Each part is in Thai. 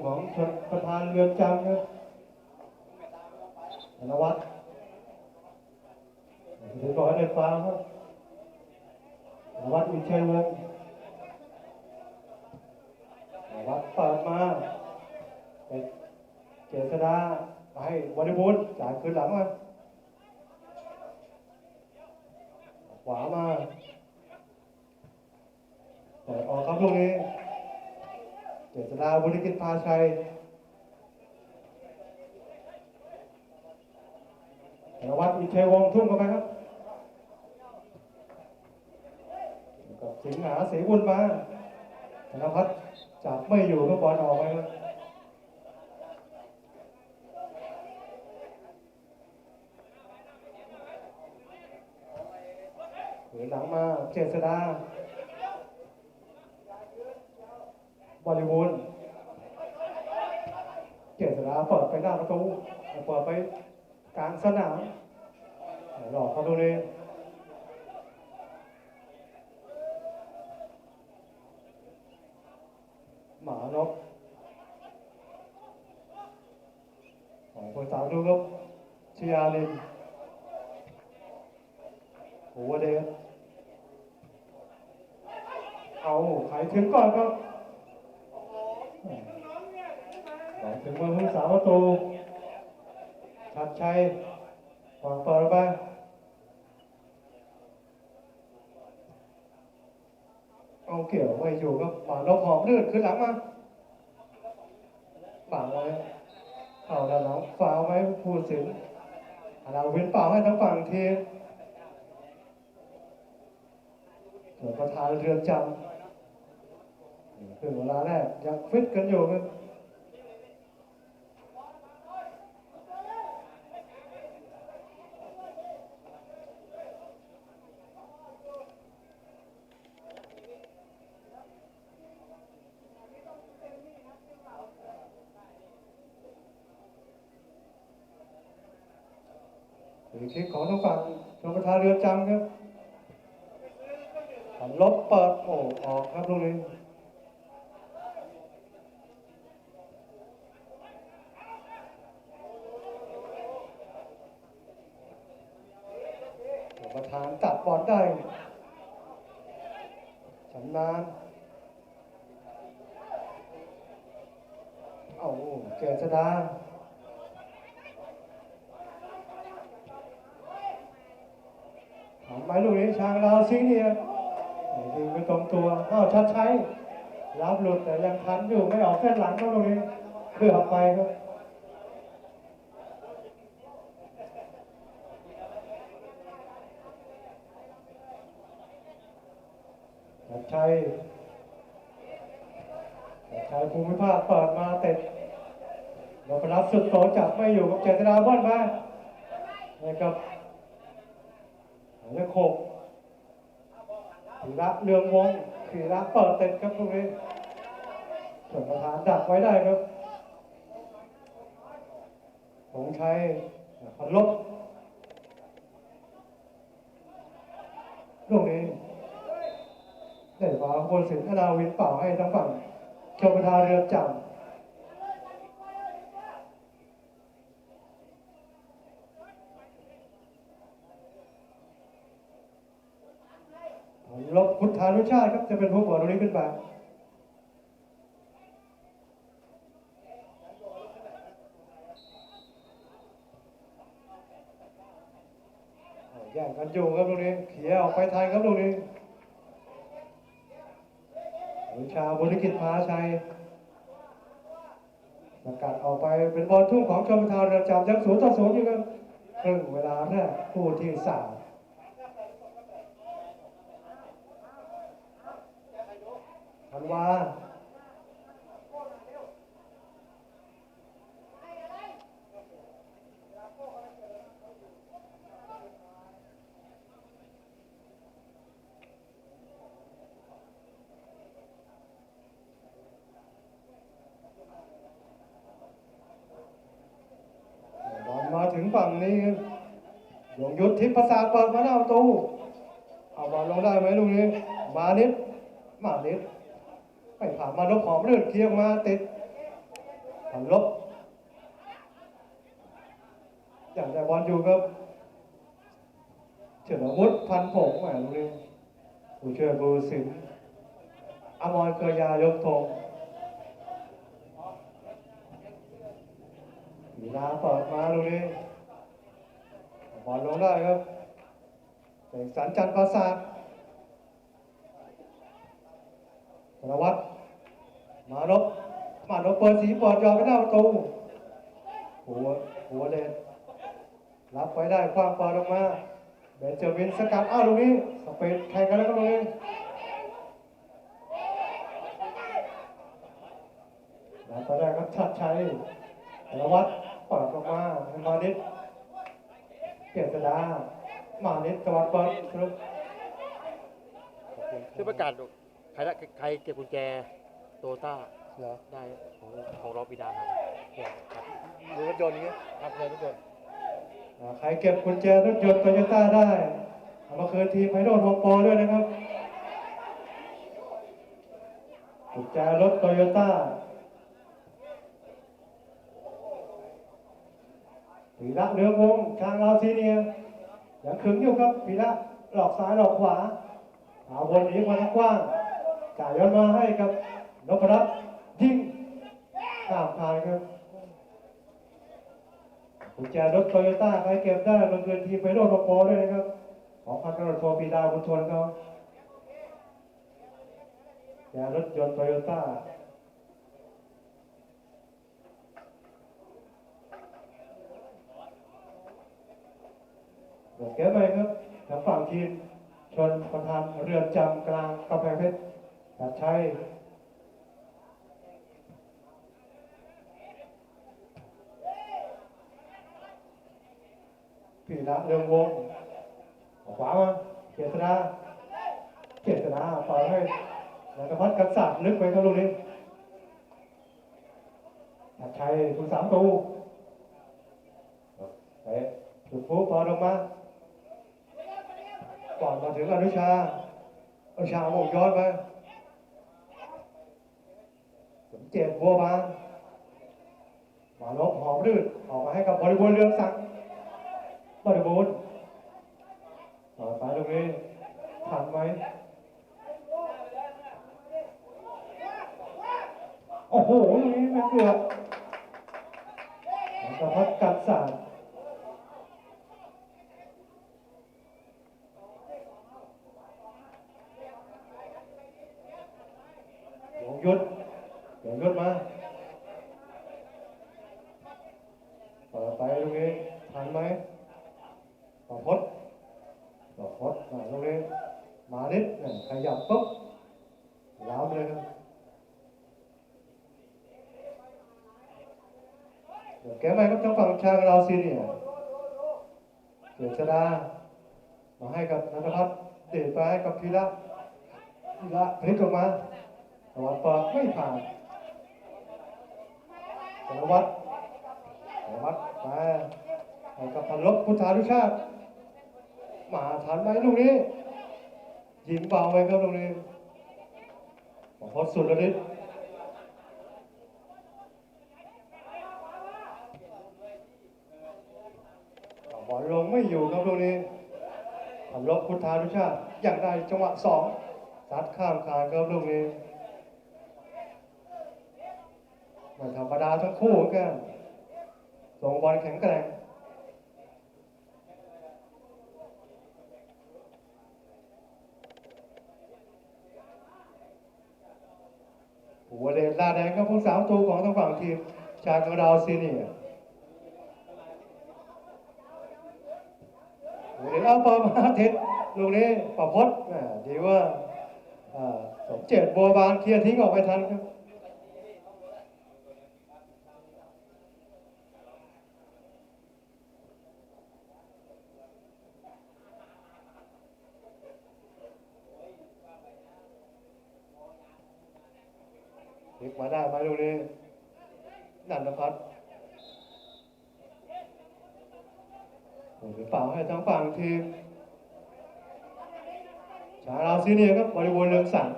ของชนประธานเรือนจำครับธนวัฒน์ถือก่อนในฟาวครับธนวัฒน์อินชัยวงศ์ธนวัฒน์เปิดมาเป็นเจษฎาให้บริบูรณ์จ่ายคืนหลังมาขวามาเปิดออกครับลูกนี้เจษฎาบุญกิจพาชัยธนวัฒน์อินชัยวงศ์ทุ่มเข้าไปครับกับสิงหาศรีบุญมาธนพัฒน์จับไม่อยู่ก็บอลออกไปครับขืนหลังมาเจษฎาบริบูรณ์เจษฎาเปิดไปหน้าประตูเปิดไปกลางสนามหลอกเขาตรงนี้หมานกของคนสาวดูครับชยาลินโอเวอร์เดนเอาใครถึงก่อนครับถึงมือผู้สาวประตูชัดชัยวางเปิดไปเอาเกี่ยวไม่อยู่ครับหมานกหอมเลือดขึ้นหลังมาป่าไว้เข้าด้านหลังฝ่าไว้ผู้สินเราเว้นเปล่าให้ทั้งฝั่งทีมส่วนประธานเรือนจำถึงเวลาแรกยังฟิตกันอยู่ครับถึงคลิปของทางฝั่งชมประธานเรือนจำครับลบเปิดโอ้ออกครับตรงนี้ประธานตัดบอลได้ชำนาญเอาเจษฎาทำไมลูกนี้ช้างดาวซิงเนี่ยยิงไปตรงตัวชัดชัยรับหลุดแต่ยังทันอยู่ไม่ออกเส้นหลังครับตรงนี้เพื่อไปครับชัดชัยภูมิภาคเปิดมาเตะเราไปรับสุดโตจับไม่อยู่กับเจษฎาบ้านมานะครับเลขหกธีระเรืองวงศ์ธีระเปิดเต็มครับตรงนี้ส่วนประธานดักไว้ได้ครับหงชัยพันลบลูกนี้ได้ฝาบนสินธนาวินเป่าให้ทั้งฝั่งชมประธานเรือนจำลบพุทธานุชาติครับจะเป็นผู้บอลตรงนี้ขึ้นมาแย่งกันอยู่ครับตรงนี้เขี่ยออกไปทันครับตรงนี้วิชาบุญกิจพาชัยสกัดออกไปเป็นบอลทุ่งของชมประธานเรือนจำยัง0-0อยู่ครับครึ่งเวลาแรกคู่ที่3ธันวาบอลมาถึงฝั่งนี้ยงยุทธทิพย์ประสาทเปิดมาหน้าประตูเอาบอลลงได้ไหมลูกนี้มานิดไม่ผ่านมานกหอมเลือดเคียงมาติด พันลบอย่างแต่บอลอยู่ครับเฉลิมวุฒิพันผงแหมตรงนี้ผู้ช่วยผู้สินอมรเคยายกธงวีลาเปิดมาตรงนี้บอลลงได้ครับเสกสรรจันทร์ประสาทธนวัฒน์มานพเปิดสีบอลยอมไปหน้าประตูหัวเด่นรับไว้ได้คว้างบอลลงมาเบนจามินสกัดตรงนี้สเปนแข่งกันแล้วก็ตรงนี้รับไปได้ครับชัดชัยธนวัฒน์เปิดลงมาให้มานิดเกียรติดามานิดตะวันเปิดสรุปช่วยประกาศใครเก็บกุญแจโตต้า เหรอ ได้ของรอบิดาครับครับ ดูรถยนต์นี้ ครับเลยทุกคน ใครเก็บกุญแจรถยนต์โตโยต้าได้เอามาคืนทีมไพโรจน์วงปอด้วยนะครับกุญแจรถโตโยต้าพีระเรืองวงทางเราซีเนียยังขึงอยู่ครับพีระหลอกซ้ายหลอกขวาเอาบอลหนีมาทางกว้างจ่ายย้อนมาให้กับนพรัตน์ยิงข้ามคานครับกุญแจรถโตโยต้าใครเก็บได้มาคืนทีมไพโรจน์วงปอด้วยนะครับของพันตำรวจโทปีดาบุญทนเขาแกรถยนต์โตโยต้าเดี๋ยวแก้ไปครับทางฝั่งทีมชนประธานเรือนจำกลางกำแพงเพชรตัดชัยพีระเรืองวงขวามาเกียรตินาปล่อยให้นันทพัฒน์กันศาสตร์ลึกไปครับลูกนี้ตัดชัยคุณสามตูเตะจุดฟุบพอลงมาก่อนมาถึงอนุชาโมงย้อนไปสมเจตบัวบานมาลบหอมรื่นออกมาให้กับบริบูรณ์เรืองศักดิ์บริบูรณ์ต่อไปตรงนี้ทันไหมโอ้โหตรงนี้ไม่เกือบนันทพัฒน์กันศาสตร์ยงยุทธมาต่อไปตรงนี้ทันไหมต่อพดตรงนี้มานิดขยับปุ๊บล้าวเลยครับเดี๋ยวแกไม่ครับทางฝั่งชางเราซีเนี่ยเกียรติดามาให้กับนันทพัฒน์เดชไปให้กับพีระพลิกออกมาตะวันเปิดไม่ผ่านธนวัฒน์ไปให้กับพันลบพุทธานุชาติมาทันไหมลูกนี้ยิงเบาไปครับลูกนี้พอสุดแล้วนิดบอลลงไม่อยู่ครับลูกนี้พันลบพุทธานุชาติอยากได้จังหวะสองซัดข้ามคานครับลูกนี้ไม่ธรรมดาทั้งคู่กันส่งบอลแข็งแกร่งหัวเดชลาแดงก็ผู้สาวตัวของทางฝั่งทีมชาติของเราซีเนียร์หัวเดชเอาปอมาเทศลูกนี้ประพจน์ดีว่าสมเจตบัวบานเคลียร์ทิ้งออกไปทันครับพลิกมาได้ไหมลูกนี้นันทพัฒน์หรือเปล่าให้ทางฝั่งทีมชาลาซีเนียครับบริบูรณ์เรืองศักดิ์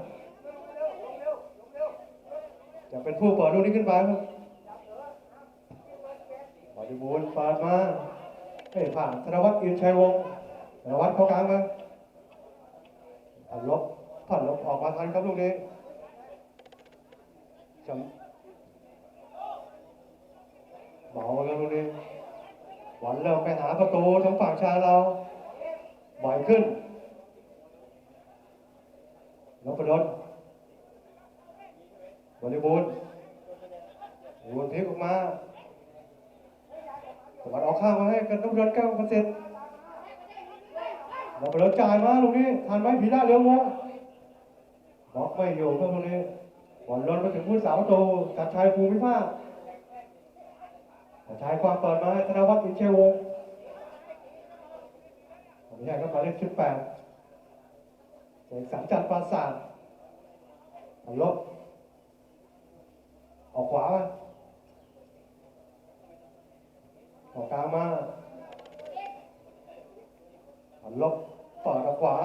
จะเป็นผู้เปิดลูกนี้ขึ้นไปครับ ริบูรณ์เปิดมาให้ผ่านธนวัฒน์อินชัยวงศ์ธนวัฒน์เข้ากลางมาผ่านลบออกมาทันครับลูกนี้จำเบาแล้วลูกนี้บอลเริ่มไปหาประตูทางฝั่งชาเราบ่อยขึ้นนพดลบริบูรณ์วนพลิกออกมาสวัสดออกข้างมาให้กันนพดลแก้วคอนเซ็ปต์นพดลจ่ายมาลูกนี้ทันไหมผีได้เร็ววงบล็อกไม่อยู่ครับลูกนี้บอลล้นมาถึงผู้สาวโตจัดชายภูมิภาคจัดชายความเปิดมาให้ธนวัฒน์อินเชยวงศ์ไม่ใช่ครับหมายเลข18เสกสรรจันทร์ปราสาทลบออกขวามาออกกลางมาลบเปิดออกขวา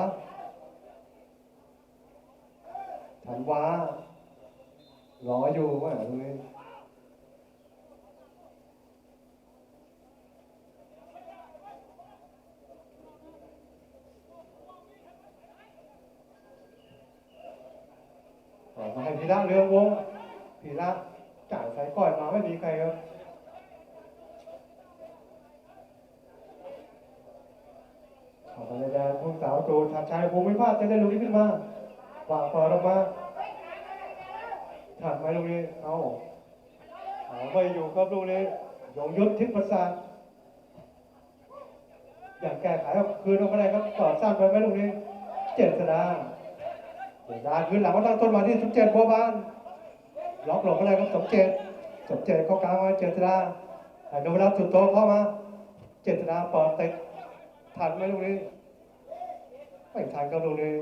ถันว้ารออยู่ว่าตรงนี้มาให้พีระเรืองวงพีระจ่ายสายก้อยมาไม่มีใครครับออกมาในแดนพุ่งสาวตูชัดชัยภูมิภาคจะได้ลูกนี้ขึ้นมาวางเปิดออกมาถัดไหมลูกนี้เอาไม่อยู่ครับลูกนี้ยงยุทธทิพย์ประสาทอยากแก้ไขเอาคืนออกมาได้ครับต่อสั้นไปไหมลูกนี้เจษฎาคืนหลังมาตั้งต้นมาที่สมเจตบัวบานล็อกหลบอะไรครับสมเจตเข้ากลางมาเจษฎาให้นพรัตน์สุดโตเข้ามาเจษฎาเปิดติดทันไหมลูกนี้ไม่ทันครับลูกนี้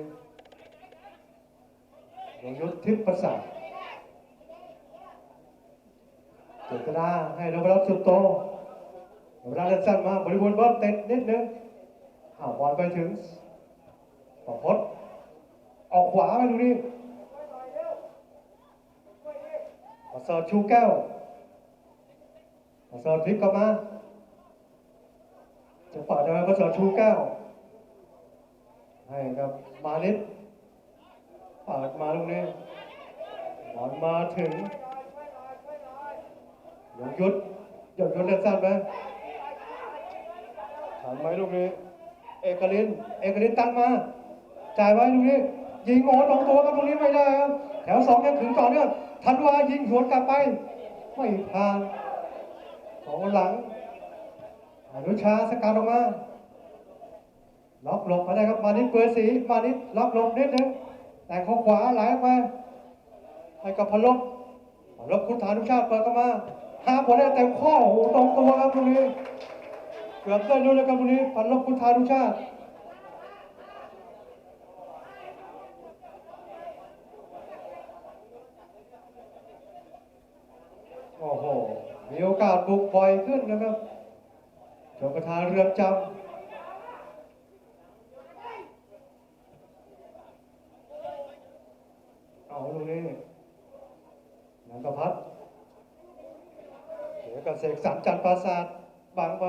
ยงยุทธทิพย์ประสาทเจษฎาให้นพรัตน์สุดโตนพรัตน์สั้นมาบริบูรณ์บอลติดนิดนึงบอลไปถึงประพจน์ออกขวาไปดูดิมาเสิร์ฟชูแก้วมาเสิร์ฟพลิกกลับมาจะเปิดได้ไหมมาเสิร์ฟชูแก้วให้ครับมานิดเปิดมาลูกนี้บอลมาถึงยงยุทธเล่นสั้นไหมทันไหมลูกนี้เอกลินตั้งมาจ่ายไว้ลูกนี้ยิงโอ้ตรงตัวครับตรงนี้ไม่ได้ครับแถว2ยังถึงต่อเนื่องธันวายิงสวนกลับไปไม่ผ่านของหลังอนุชาสกัดออกมาล็อกหลบมาได้ครับมานิดเปื้อนสีมานิดล็อกหลบนิดนึงแต่เข้าขวาไหลออกมาให้กับพลบคุณฐานุชาติเปิดเข้ามาหาผลได้เต็มข้อโอ้ตรงตัวครับตรงนี้เกือบได้รู้แล้วครับตรงนี้พลบคุณฐานุชาติโอ้โหมีโอกาสบุกบ่อยขึ้นนะครับชมประธานเรือนจำเอาลูกนี้นันทพัฒน์เดี๋ยวกับเสกสรรจันทร์ปราสาทบังไป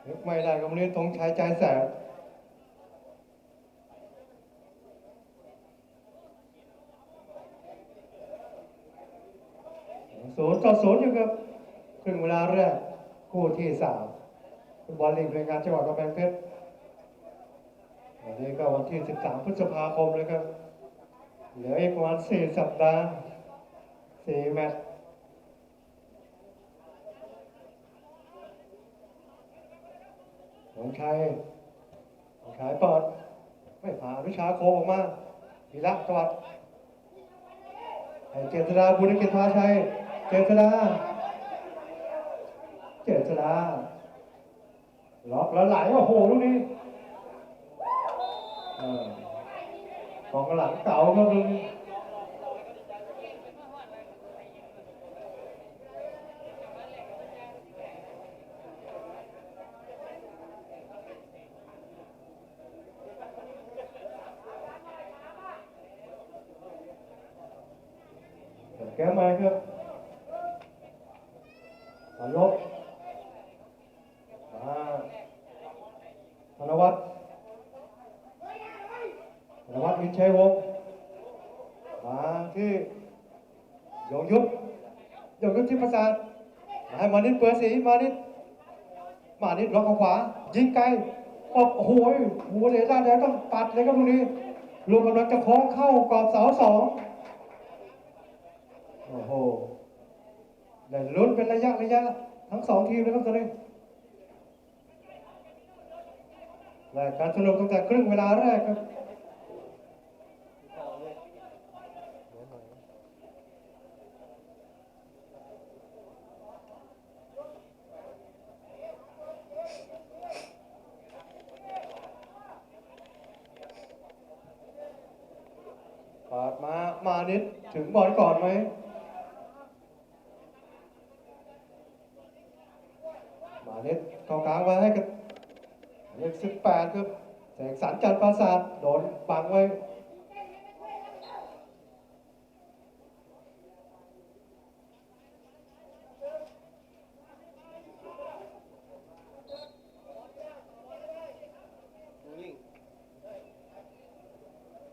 นึกไม่ได้กับนี้ธงชัยใจแสบ0-0อยู่ครับครึ่งเวลาแรกคู่ที่3ฟุตบอลลีกในงานจังหวัดกำแพงเพชรวันนี้ก็วันที่13 พฤษภาคมเลยครับเหลืออีกประมาณ4 สัปดาห์4 แมตช์ของชัยเปิดไม่ผ่านวิชาโคออกมาพีระตวัดให้เจษฎาบุญกิจพาชัยเจษฎาล็อกแล้วไหลโอ้โหลูกนี้ของหลังเก่าครับลูกนี้แก้มาครับลบ ชัยวงศ์มาที่ยงยุทธที่ประสาทให้มานิดเปิดสีมานิดล็อกขวายิงไกลโอ้โหหัวเหลยด้านเดียวต้องปัดเลยครับตรงนี้ลูกกำลังจะโค้งเข้ากรอบเสาสองโอ้โหได้ลุ้นเป็นระยะทั้งสองทีมเลยครับตอนนี้และการสนุกตั้งแต่ครึ่งเวลาแรกครับปาดมานิดถึงบอลก่อนไหมมานิดเข้ากลางมาให้กับเลข18ครับแสงสรรจันทร์ปราสาทโดนบังไว้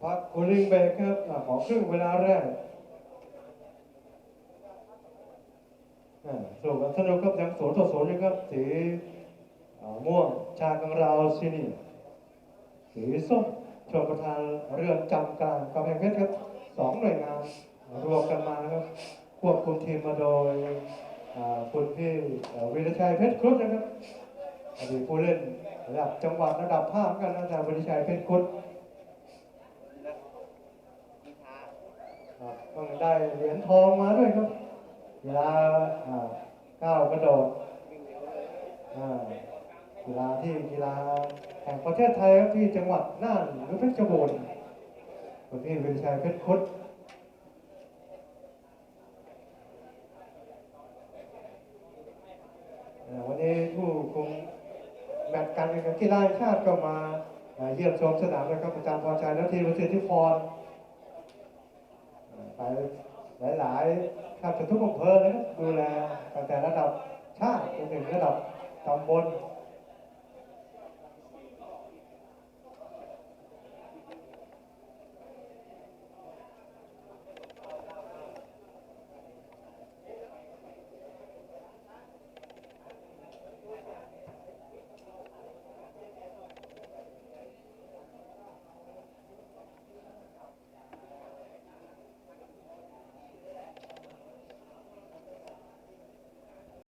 พักคูลิ่งเบรกครับของครึ่งเวลาแรกสนุกครับยัง0-0เลยครับสีม่วงชากังราวซีนีสีส้มชลประทานเรือนจำกลางกำแพงเพชรครับ2 หน่วยงานรวมกันมานะครับควบคุมทีมมาโดยคุณพี่วีรชัยเพชรครุฑนะครับอดีตผู้เล่นระดับจังหวัดระดับภาคกันอาจารย์วีรชัยเพชรครุฑต้องได้เหรียญทองมาด้วยครับเวลาก้าวกระโดดกีฬาแห่งประเทศไทยครับที่จังหวัดน่านหรือเพชรบูรณ์คุณพี่วิรชัยเพชรครุฑวันนี้ผู้คุมแมตช์การแข่งขันกีฬาแห่งชาติก็มาเยี่ยมชมสนามนะครับอาจารย์พรชัยและทีมประสิทธิพรไปหลายๆแทบจะทุกอำเภอเลยครับดูแลตั้งแต่ระดับชาติจนถึงระดับตำบล